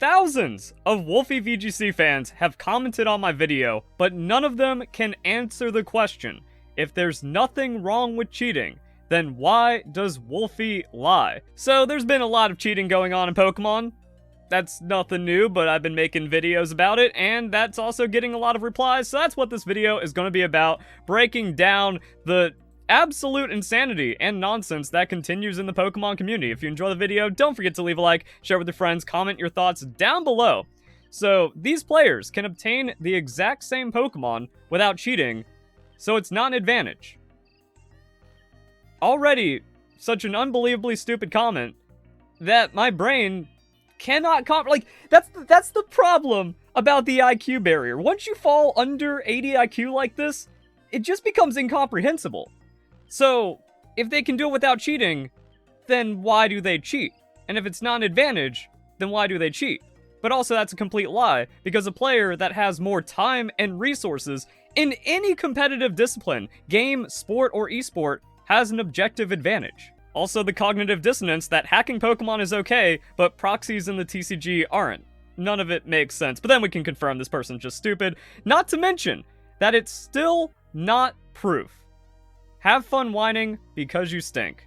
Thousands of WolfeyVGC fans have commented on my video, but none of them can answer the question. If there's nothing wrong with cheating, then why does Wolfey lie? So there's been a lot of cheating going on in Pokemon. That's nothing new, but I've been making videos about it, and that's also getting a lot of replies, so that's what this video is going to be about, breaking down the absolute insanity and nonsense that continues in the Pokemon community. If you enjoy the video, don't forget to leave a like, share with your friends, comment your thoughts down below. So these players can obtain the exact same Pokemon without cheating, so it's not an advantage. Already, such an unbelievably stupid comment that my brain cannot like, that's the problem about the IQ barrier. Once you fall under 80 IQ like this, it just becomes incomprehensible. So, if they can do it without cheating, then why do they cheat? And if it's not an advantage, then why do they cheat? But also, that's a complete lie, because a player that has more time and resources in any competitive discipline, game, sport, or esport, has an objective advantage. Also, the cognitive dissonance that hacking Pokemon is okay, but proxies in the TCG aren't. None of it makes sense, but then we can confirm this person's just stupid. Not to mention that it's still not proof. Have fun whining because you stink.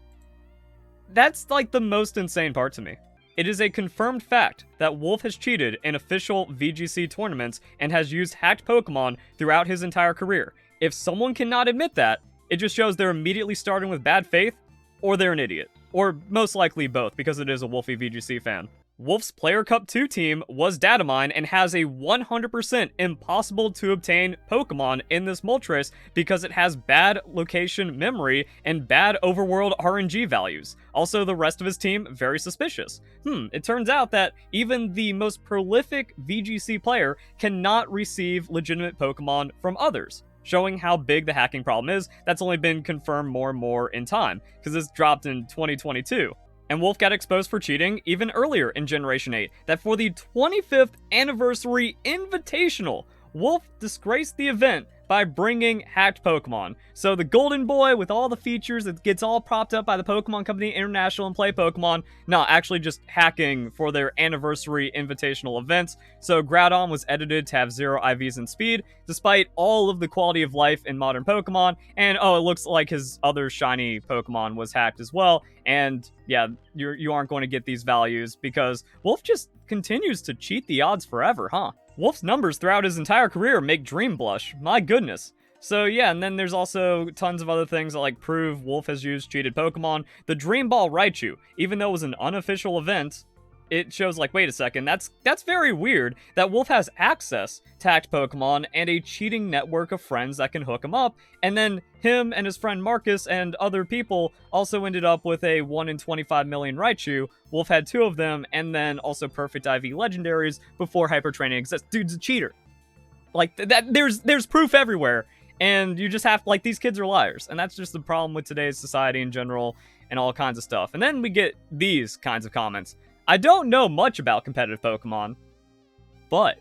That's like the most insane part to me. It is a confirmed fact that Wolfe has cheated in official VGC tournaments and has used hacked Pokemon throughout his entire career. If someone cannot admit that, it just shows they're immediately starting with bad faith, or they're an idiot. Or most likely both, because it is a WolfeyVGC fan. Wolfe's Player Cup 2 team was data mined and has a 100% impossible to obtain Pokemon in this Moltres because it has bad location memory and bad overworld RNG values. Also, the rest of his team, very suspicious. It turns out that even the most prolific VGC player cannot receive legitimate Pokemon from others, showing how big the hacking problem is. That's only been confirmed more and more in time, because this dropped in 2022. And Wolfe got exposed for cheating even earlier in Generation 8, that for the 25th anniversary invitational, Wolfe disgraced the event by bringing hacked Pokemon. So the Golden Boy with all the features, it gets all propped up by the Pokemon Company International and Play Pokemon, no, actually just hacking for their anniversary invitational events. So Groudon was edited to have 0 IVs and speed, despite all of the quality of life in modern Pokemon, and oh, it looks like his other shiny Pokemon was hacked as well, and yeah, you aren't going to get these values because Wolfe just continues to cheat the odds forever, huh? Wolfe's numbers throughout his entire career make Dream blush. My goodness. So yeah, and then there's also tons of other things that like prove Wolfe has used cheated Pokemon. The Dream Ball Raichu, even though it was an unofficial event, it shows like, wait a second, that's very weird that Wolfe has access to hacked Pokemon and a cheating network of friends that can hook him up, and then him and his friend Marcus and other people also ended up with a 1 in 25 million Raichu. Wolfe had 2 of them, and then also perfect IV legendaries before hyper training exists. Dude's a cheater. Like, that, there's proof everywhere, and you just have, like, these kids are liars, and that's just the problem with today's society in general, and all kinds of stuff. And then we get these kinds of comments. I don't know much about competitive Pokemon, but...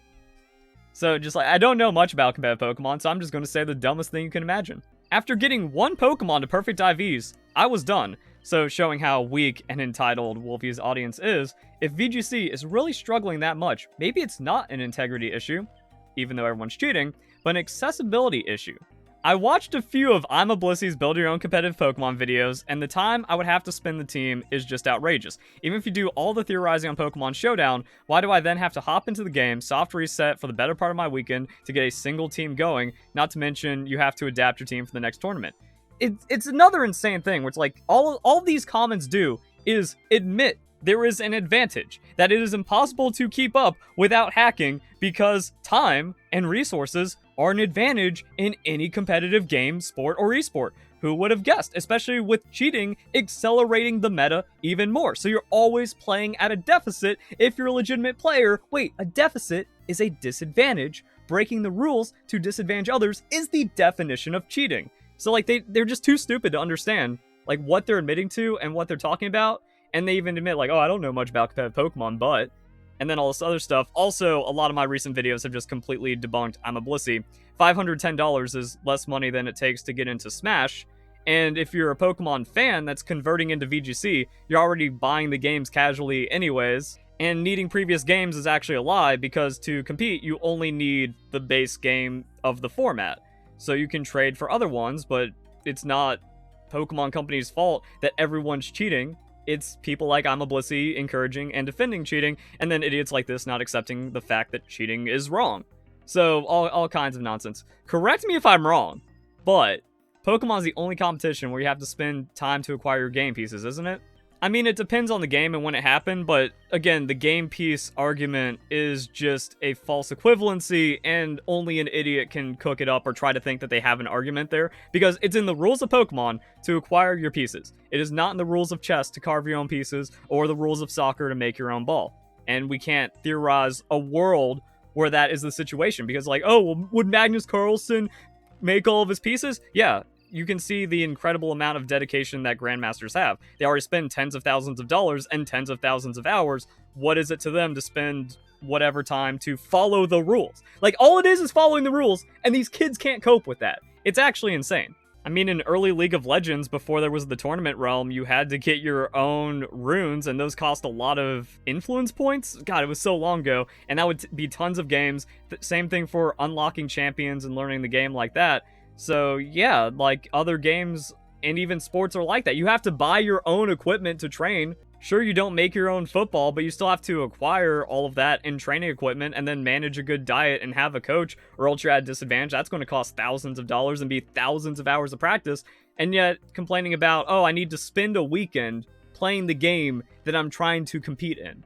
So, just like, I don't know much about competitive Pokemon, so I'm just going to say the dumbest thing you can imagine. After getting 1 Pokemon to perfect IVs, I was done. So, showing how weak and entitled Wolfey's audience is, if VGC is really struggling that much, maybe it's not an integrity issue, even though everyone's cheating, but an accessibility issue. I watched a few of imablissy's build your own competitive Pokemon videos, and the time I would have to spin the team is just outrageous. Even if you do all the theorizing on Pokemon Showdown, why do I then have to hop into the game, soft reset for the better part of my weekend to get a single team going, not to mention you have to adapt your team for the next tournament. It's another insane thing, where it's like, all these comments do is admit there is an advantage, that it is impossible to keep up without hacking because time and resources are an advantage in any competitive game, sport, or esport. Who would have guessed? Especially with cheating accelerating the meta even more. So you're always playing at a deficit if you're a legitimate player. Wait, a deficit is a disadvantage. Breaking the rules to disadvantage others is the definition of cheating. So like they're just too stupid to understand like what they're admitting to and what they're talking about. And they even admit like, oh, I don't know much about competitive Pokemon, but... And then all this other stuff. Also, a lot of my recent videos have just completely debunked imablisy. $510 is less money than it takes to get into Smash. And if you're a Pokemon fan that's converting into VGC, you're already buying the games casually anyways. And needing previous games is actually a lie, because to compete, you only need the base game of the format. So you can trade for other ones, but it's not Pokemon Company's fault that everyone's cheating. It's people like imablisy encouraging and defending cheating, and then idiots like this not accepting the fact that cheating is wrong. So all kinds of nonsense. Correct me if I'm wrong, but Pokemon's the only competition where you have to spend time to acquire your game pieces, isn't it? I mean, it depends on the game and when it happened, but again, the game piece argument is just a false equivalency, and only an idiot can cook it up or try to think that they have an argument there, because it's in the rules of Pokemon to acquire your pieces. It is not in the rules of chess to carve your own pieces, or the rules of soccer to make your own ball. And we can't theorize a world where that is the situation, because like, oh, well, would Magnus Carlsen make all of his pieces? Yeah. You can see the incredible amount of dedication that Grandmasters have. They already spend tens of thousands of dollars and tens of thousands of hours. What is it to them to spend whatever time to follow the rules? Like, all it is following the rules, and these kids can't cope with that. It's actually insane. I mean, in early League of Legends, before there was the tournament realm, you had to get your own runes, and those cost a lot of influence points. God, it was so long ago, and that would be tons of games. Same thing for unlocking champions and learning the game like that. So yeah, like other games and even sports are like that. You have to buy your own equipment to train. Sure, you don't make your own football, but you still have to acquire all of that in training equipment and then manage a good diet and have a coach, or else you're at a disadvantage. That's going to cost thousands of dollars and be thousands of hours of practice. And yet complaining about, oh, I need to spend a weekend playing the game that I'm trying to compete in.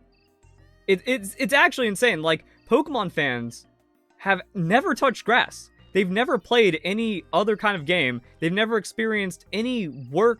It's actually insane. Like, Pokemon fans have never touched grass. They've never played any other kind of game. They've never experienced any work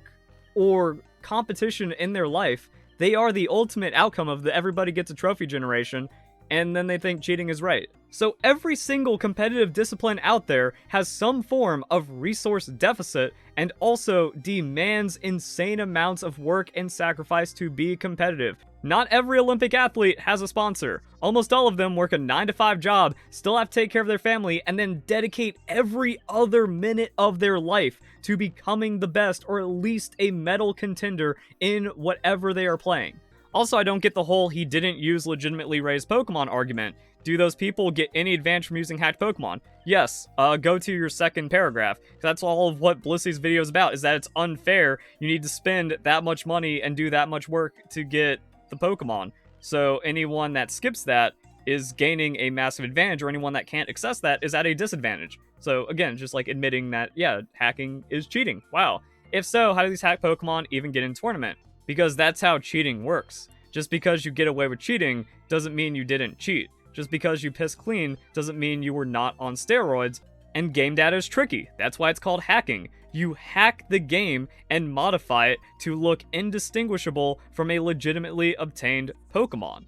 or competition in their life. They are the ultimate outcome of the everybody gets a trophy generation, and then they think cheating is right. So every single competitive discipline out there has some form of resource deficit and also demands insane amounts of work and sacrifice to be competitive. Not every Olympic athlete has a sponsor. Almost all of them work a 9-to-5 job, still have to take care of their family, and then dedicate every other minute of their life to becoming the best, or at least a medal contender in whatever they are playing. Also, I don't get the whole he didn't use legitimately raised Pokemon argument. Do those people get any advantage from using hacked Pokemon? Yes, go to your second paragraph. That's all of what Blissy's video is about, is that it's unfair. You need to spend that much money and do that much work to get the Pokemon. So anyone that skips that is gaining a massive advantage, or anyone that can't access that is at a disadvantage. So again, just like admitting that, yeah, hacking is cheating. Wow. If so, how do these hacked Pokemon even get in tournament? Because that's how cheating works. Just because you get away with cheating doesn't mean you didn't cheat. Just because you piss clean doesn't mean you were not on steroids. And game data is tricky. That's why it's called hacking. You hack the game and modify it to look indistinguishable from a legitimately obtained Pokemon.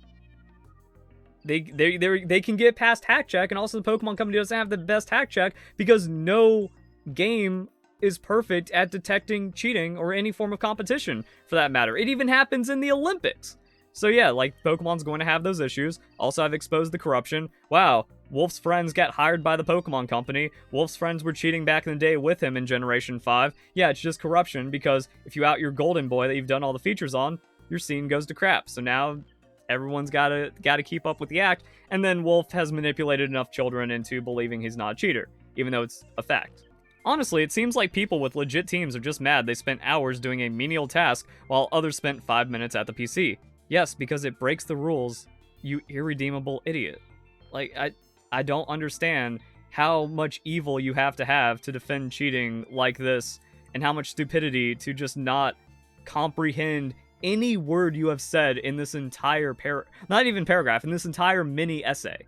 They can get past hack check, and also the Pokemon Company doesn't have the best hack check because no game is perfect at detecting cheating or any form of competition for that matter. It even happens in the Olympics. So yeah, like, Pokemon's going to have those issues. Also, I've exposed the corruption. Wow, Wolfe's friends got hired by the Pokemon Company. Wolfe's friends were cheating back in the day with him in Generation 5. Yeah, it's just corruption, because if you out your Golden Boy that you've done all the features on, your scene goes to crap. So now everyone's gotta keep up with the act, and then Wolfe has manipulated enough children into believing he's not a cheater, even though it's a fact. Honestly, it seems like people with legit teams are just mad they spent hours doing a menial task while others spent 5 minutes at the PC. Yes, because it breaks the rules, you irredeemable idiot. Like, I don't understand how much evil you have to defend cheating like this, and how much stupidity to just not comprehend any word you have said in this entire not even paragraph, in this entire mini essay.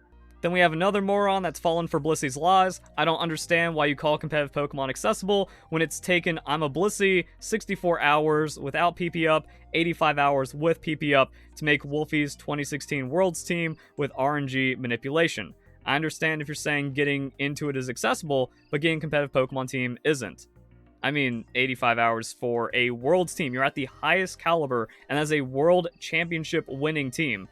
Then we have another moron that's fallen for Blissy's lies. I don't understand why you call competitive Pokemon accessible when it's taken imablisy 64 hours without PP up, 85 hours with PP up to make Wolfey's 2016 Worlds team with RNG manipulation. I understand if you're saying getting into it is accessible, but getting competitive Pokemon team isn't. I mean, 85 hours for a Worlds team. You're at the highest caliber, and as a World Championship winning team,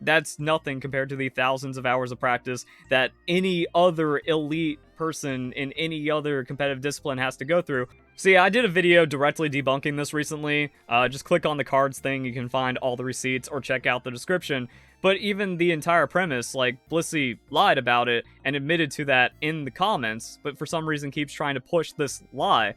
that's nothing compared to the thousands of hours of practice that any other elite person in any other competitive discipline has to go through. So yeah, I did a video directly debunking this recently. Just click on the cards thing, you can find all the receipts, or check out the description. But even the entire premise, like, Blissey lied about it and admitted to that in the comments, but for some reason keeps trying to push this lie.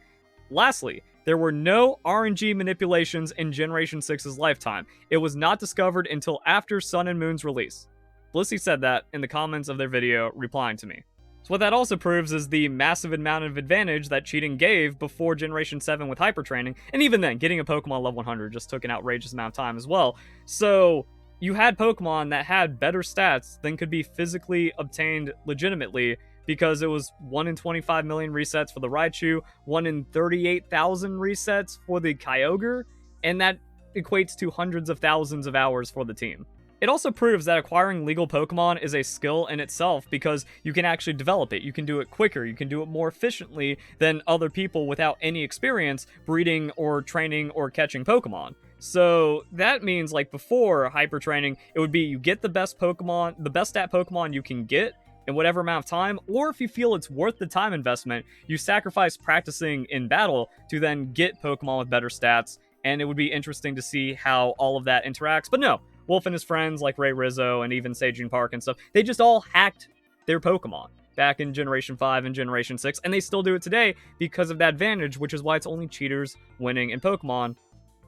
Lastly, there were no RNG manipulations in Generation 6's lifetime. It was not discovered until after Sun and Moon's release. Blissey said that in the comments of their video replying to me. So what that also proves is the massive amount of advantage that cheating gave before Generation 7 with hyper training, and even then, getting a Pokemon level 100 just took an outrageous amount of time as well. So you had Pokemon that had better stats than could be physically obtained legitimately, because it was 1 in 25 million resets for the Raichu, 1 in 38,000 resets for the Kyogre, and that equates to hundreds of thousands of hours for the team. It also proves that acquiring legal Pokemon is a skill in itself, because you can actually develop it. You can do it quicker, you can do it more efficiently than other people without any experience breeding or training or catching Pokemon. So that means, like, before hyper training, it would be you get the best Pokemon, the best stat Pokemon you can get in whatever amount of time, or if you feel it's worth the time investment, you sacrifice practicing in battle to then get Pokemon with better stats, and it would be interesting to see how all of that interacts. But no, Wolfe and his friends like Ray Rizzo and even Seijun Park and stuff, they just all hacked their Pokemon back in Generation 5 and Generation 6, and they still do it today because of that advantage, which is why it's only cheaters winning in Pokemon,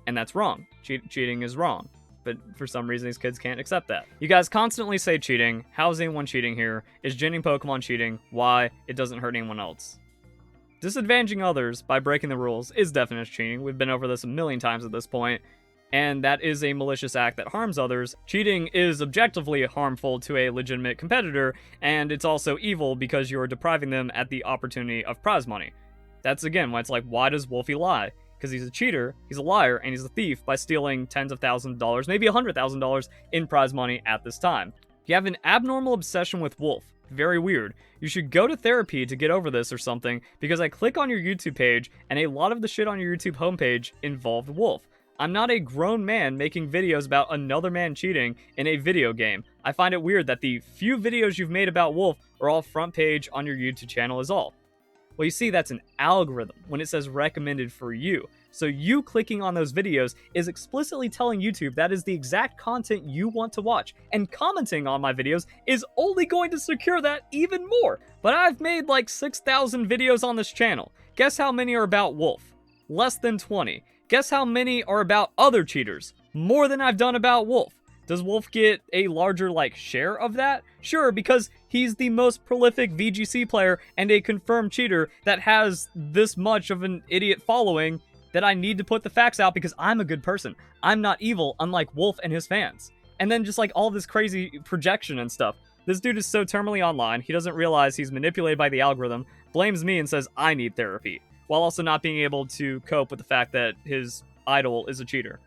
and that's wrong. Cheating is wrong. But for some reason, these kids can't accept that. You guys constantly say cheating. How is anyone cheating here? Is ginning Pokemon cheating? Why? It doesn't hurt anyone else. Disadvantaging others by breaking the rules is definite cheating. We've been over this a million times at this point, and that is a malicious act that harms others. Cheating is objectively harmful to a legitimate competitor, and it's also evil because you're depriving them at the opportunity of prize money. That's again why it's like, why does Wolfey lie? Because he's a cheater, he's a liar, and he's a thief by stealing tens of thousands of dollars, maybe $100,000 in prize money at this time. You have an abnormal obsession with Wolfe. Very weird. You should go to therapy to get over this or something, because I click on your YouTube page, and a lot of the shit on your YouTube homepage involved Wolfe. I'm not a grown man making videos about another man cheating in a video game. I find it weird that the few videos you've made about Wolfe are all front page on your YouTube channel is all. Well, you see, that's an algorithm when it says recommended for you. So you clicking on those videos is explicitly telling YouTube that is the exact content you want to watch. And commenting on my videos is only going to secure that even more. But I've made like 6,000 videos on this channel. Guess how many are about Wolfe? Less than 20. Guess how many are about other cheaters? More than I've done about Wolfe. Does Wolfe get a larger, like, share of that? Sure, because he's the most prolific VGC player and a confirmed cheater that has this much of an idiot following that I need to put the facts out because I'm a good person. I'm not evil, unlike Wolfe and his fans. And then just, like, all this crazy projection and stuff. This dude is so terminally online, he doesn't realize he's manipulated by the algorithm, blames me and says I need therapy, while also not being able to cope with the fact that his idol is a cheater.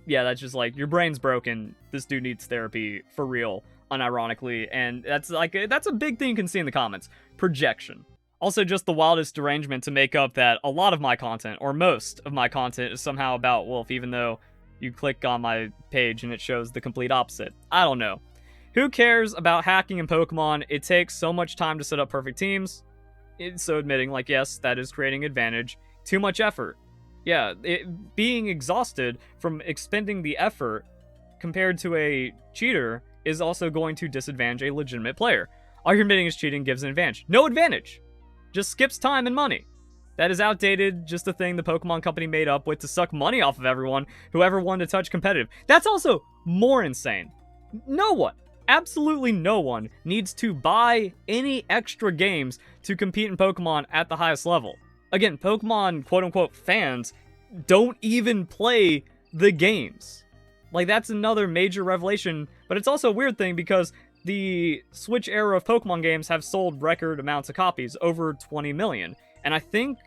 Yeah, that's just like, your brain's broken. This dude needs therapy for real, unironically, and that's a big thing you can see in the comments. Projection. Also, just the wildest derangement to make up that a lot of my content, or most of my content, is somehow about Wolfe, even though you click on my page and it shows the complete opposite. I don't know. Who cares about hacking in Pokemon? It takes so much time to set up perfect teams. So admitting, like, yes, that is creating advantage. Too much effort. Yeah, being exhausted from expending the effort compared to a cheater is also going to disadvantage a legitimate player. All you're admitting is cheating gives an advantage. No advantage! Just skips time and money. That is outdated, just a thing the Pokemon Company made up with to suck money off of everyone who ever wanted to touch competitive. That's also more insane. No one, absolutely no one, needs to buy any extra games to compete in Pokemon at the highest level. Again, Pokemon quote-unquote fans don't even play the games. Like, that's another major revelation, but it's also a weird thing because the Switch era of Pokemon games have sold record amounts of copies, over 20 million. And I think,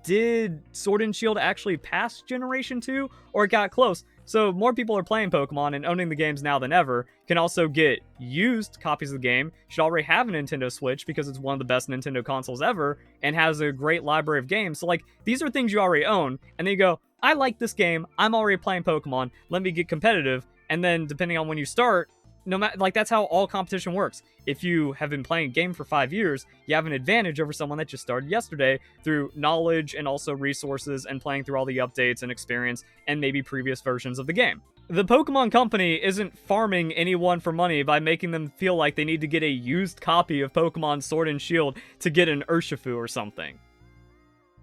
did Sword and Shield actually pass Generation 2? Or it got close. So more people are playing Pokemon and owning the games now than ever. Can also get used copies of the game. Should already have a Nintendo Switch because it's one of the best Nintendo consoles ever and has a great library of games. So, like, these are things you already own. And then you go, I like this game. I'm already playing Pokemon. Let me get competitive. And then, depending on when you start, no matter, like, that's how all competition works. If you have been playing a game for 5 years, you have an advantage over someone that just started yesterday through knowledge and also resources and playing through all the updates and experience and maybe previous versions of the game. The Pokemon Company isn't farming anyone for money by making them feel like they need to get a used copy of Pokemon Sword and Shield to get an Urshifu or something.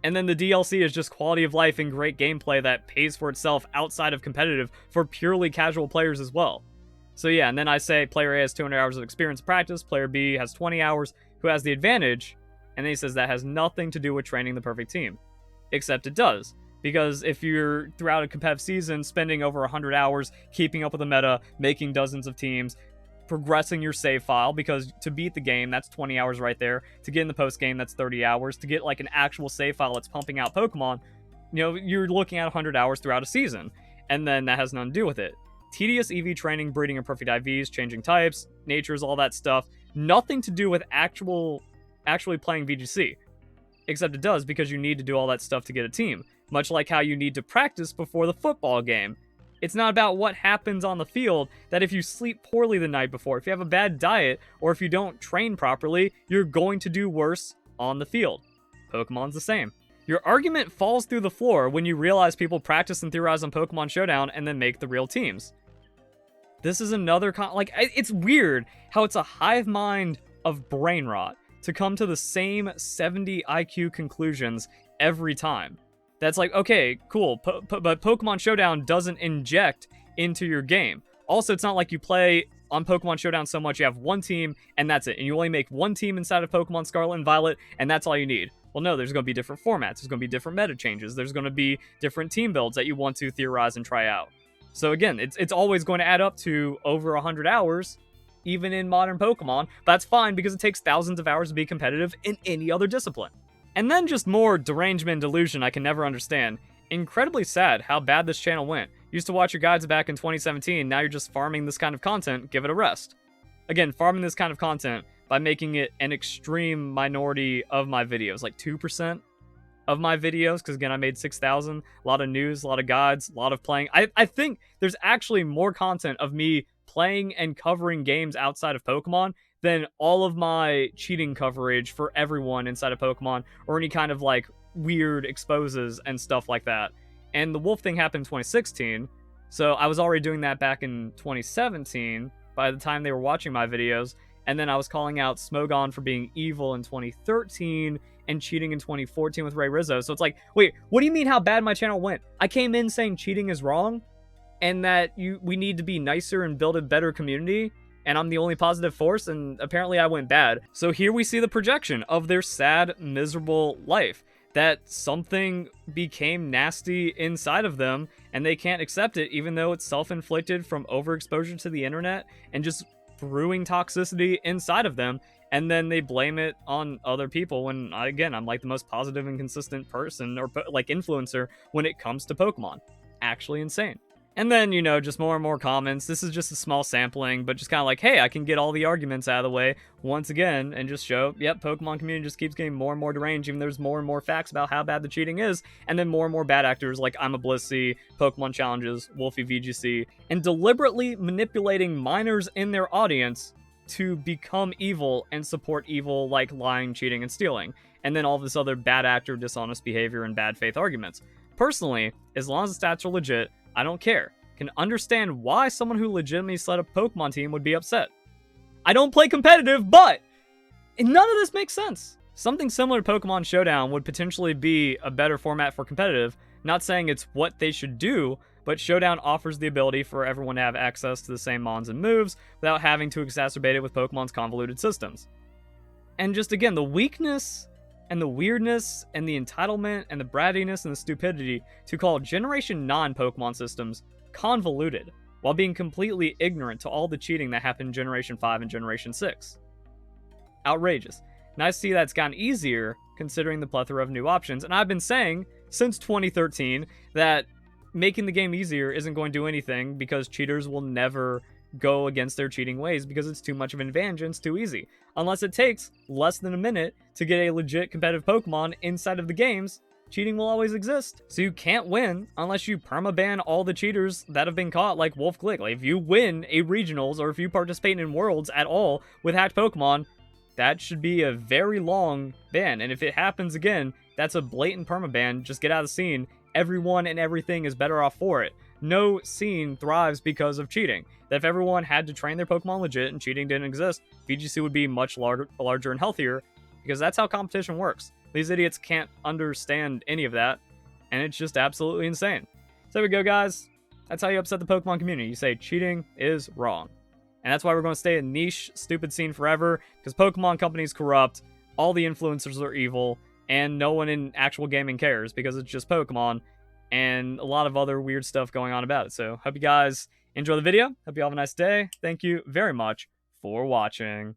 And then the DLC is just quality of life and great gameplay that pays for itself outside of competitive for purely casual players as well. So yeah, and then I say player A has 200 hours of experience and practice, player B has 20 hours, who has the advantage, and then he says that has nothing to do with training the perfect team. Except it does. Because if you're, throughout a competitive season, spending over 100 hours keeping up with the meta, making dozens of teams, progressing your save file, because to beat the game, that's 20 hours right there. To get in the post game, that's 30 hours. To get like an actual save file that's pumping out Pokemon, you know, you're looking at 100 hours throughout a season. And then that has nothing to do with it. Tedious EV training, breeding and perfect IVs, changing types, natures, all that stuff. Nothing to do with actually playing VGC. Except it does, because you need to do all that stuff to get a team. Much like how you need to practice before the football game. It's not about what happens on the field, that if you sleep poorly the night before, if you have a bad diet, or if you don't train properly, you're going to do worse on the field. Pokemon's the same. Your argument falls through the floor when you realize people practice and theorize on Pokemon Showdown and then make the real teams. This is another it's weird how it's a hive mind of brain rot to come to the same 70 IQ conclusions every time. That's like, okay, cool, but Pokemon Showdown doesn't inject into your game. Also, it's not like you play on Pokemon Showdown so much you have one team and that's it, and you only make one team inside of Pokemon Scarlet and Violet, and that's all you need. Well, no, there's going to be different formats, there's going to be different meta changes, there's going to be different team builds that you want to theorize and try out. So again, it's always going to add up to over 100 hours, even in modern Pokemon. But that's fine, because it takes thousands of hours to be competitive in any other discipline. And then just more derangement and delusion I can never understand. Incredibly sad how bad this channel went. Used to watch your guides back in 2017, now you're just farming this kind of content, give it a rest. Again, farming this kind of content by making it an extreme minority of my videos, like 2% of my videos, because again, I made 6,000, a lot of news, a lot of guides, a lot of playing. I think there's actually more content of me playing and covering games outside of Pokemon than all of my cheating coverage for everyone inside of Pokemon, or any kind of like weird exposes and stuff like that. And the Wolf thing happened in 2016, so I was already doing that back in 2017 by the time they were watching my videos, and then I was calling out Smogon for being evil in 2013 and cheating in 2014 with Ray Rizzo. So it's like, wait, what do you mean how bad my channel went? I came in saying cheating is wrong and that we need to be nicer and build a better community, and I'm the only positive force, and apparently I went bad. So here we see the projection of their sad, miserable life, that something became nasty inside of them and they can't accept it, even though it's self-inflicted from overexposure to the internet and just brewing toxicity inside of them, and then they blame it on other people when, again, I'm like the most positive and consistent person or like influencer when it comes to Pokemon. Actually insane. And then, you know, just more and more comments. This is just a small sampling, but just kind of like, hey, I can get all the arguments out of the way once again and just show, yep, Pokemon community just keeps getting more and more deranged, even there's more and more facts about how bad the cheating is, and then more and more bad actors like imablisy, Pokemon Challenges, WolfeyVGC, and deliberately manipulating minors in their audience to become evil and support evil like lying, cheating, and stealing, and then all this other bad actor, dishonest behavior, and bad faith arguments. Personally, as long as the stats are legit, I don't care. Can understand why someone who legitimately set a Pokemon team would be upset. I don't play competitive, but none of this makes sense. Something similar to Pokemon Showdown would potentially be a better format for competitive. Not saying it's what they should do, but Showdown offers the ability for everyone to have access to the same mons and moves without having to exacerbate it with Pokemon's convoluted systems. And just again, the weakness and the weirdness and the entitlement and the brattiness and the stupidity to call Generation non-Pokemon systems convoluted, while being completely ignorant to all the cheating that happened in Generation 5 and Generation 6. Outrageous. Nice to see that it's gotten easier considering the plethora of new options, and I've been saying since 2013 that making the game easier isn't going to do anything because cheaters will never go against their cheating ways because it's too much of an advantage and it's too easy. Unless it takes less than a minute to get a legit competitive Pokemon inside of the games, cheating will always exist. So you can't win unless you permaban all the cheaters that have been caught, like Wolfe Glick. Like, if you win a regionals or if you participate in worlds at all with hacked Pokemon, that should be a very long ban. And if it happens again, that's a blatant permaban. Just get out of the scene. Everyone and everything is better off for it. No scene thrives because of cheating. That if everyone had to train their Pokemon legit and cheating didn't exist, VGC would be much larger and healthier, because that's how competition works. These idiots can't understand any of that, and it's just absolutely insane. So there we go, guys. That's how you upset the Pokemon community. You say cheating is wrong. And that's why we're going to stay a niche, stupid scene forever, because Pokemon companies corrupt, all the influencers are evil, and no one in actual gaming cares, because it's just Pokemon, and a lot of other weird stuff going on about it. So hope you guys enjoy the video. Hope you have a nice day. Thank you very much for watching.